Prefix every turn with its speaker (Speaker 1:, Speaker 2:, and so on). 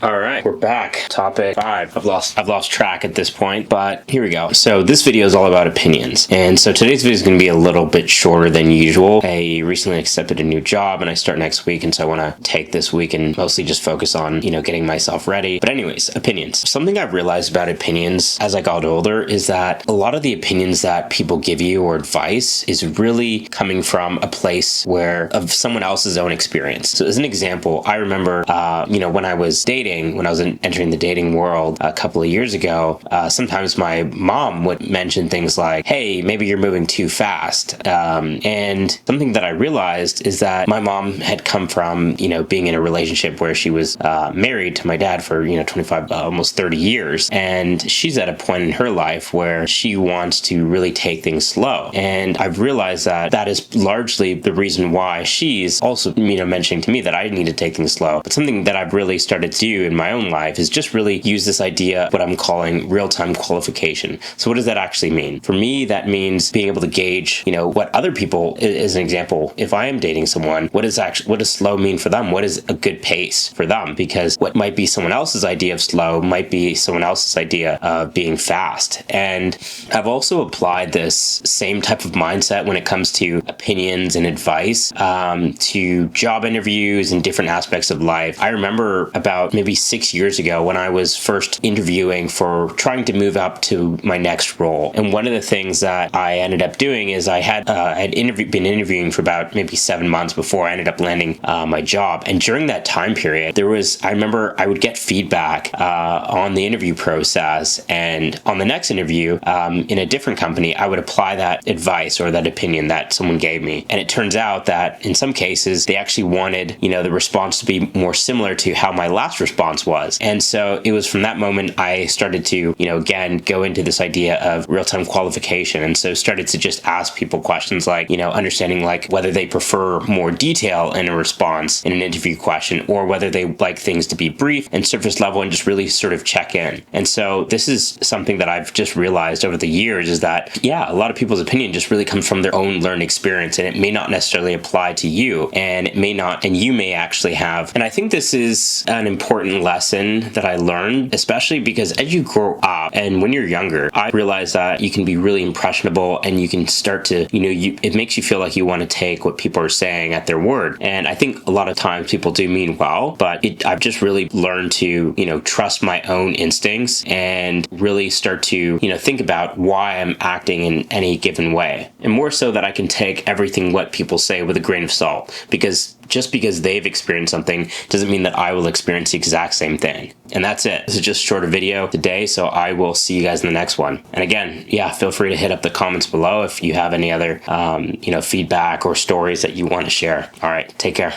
Speaker 1: All right, we're back. Topic 5. I've lost track at this point, but here we go. So this video is all about opinions. And so today's video is going to be a little bit shorter than usual. I recently accepted a new job and I start next week, and so I want to take this week and mostly just focus on, getting myself ready. But anyways, opinions. Something I've realized about opinions as I got older is that a lot of the opinions that people give you or advice is really coming from a place of someone else's own experience. So as an example, I remember, when I was dating, when I was entering the dating world a couple of years ago, sometimes my mom would mention things like, hey, maybe you're moving too fast. And something that I realized is that my mom had come from, being in a relationship where she was married to my dad for, 25, almost 30 years. And she's at a point in her life where she wants to really take things slow. And I've realized that is largely the reason why she's also, mentioning to me that I need to take things slow. But something that I've really started to do in my own life is just really use this idea, what I'm calling real-time qualification. So what does that actually mean? For me, that means being able to gauge, what other people, as an example, if I am dating someone, what does slow mean for them? What is a good pace for them? Because what might be someone else's idea of slow might be someone else's idea of being fast. And I've also applied this same type of mindset when it comes to opinions and advice to job interviews and different aspects of life. I remember about maybe 6 years ago when I was first interviewing for trying to move up to my next role. And one of the things that I ended up doing is I had been interviewing for about maybe 7 months before I ended up landing my job. And during that time period, I remember I would get feedback on the interview process, and on the next interview in a different company, I would apply that advice or that opinion that someone gave me. And it turns out that in some cases, they actually wanted, the response to be more similar to how my last response was. And so it was from that moment I started to, again, go into this idea of real-time qualification. And so started to just ask people questions like, understanding like whether they prefer more detail in a response in an interview question, or whether they like things to be brief and surface level and just really sort of check in. And so this is something that I've just realized over the years is that, a lot of people's opinion just really comes from their own learned experience, and it may not necessarily apply to you, and you may actually have. And I think this is an important lesson that I learned, especially because as you grow up and when you're younger, I realized that you can be really impressionable and you can start to, it makes you feel like you want to take what people are saying at their word. And I think a lot of times people do mean well, but I've just really learned to, trust my own instincts and really start to, think about why I'm acting in any given way. And more so that I can take everything what people say with a grain of salt, because just because they've experienced something doesn't mean that I will experience the exact same thing. And that's it. This is just a shorter video today, so I will see you guys in the next one. And again, feel free to hit up the comments below if you have any other, feedback or stories that you want to share. All right, take care.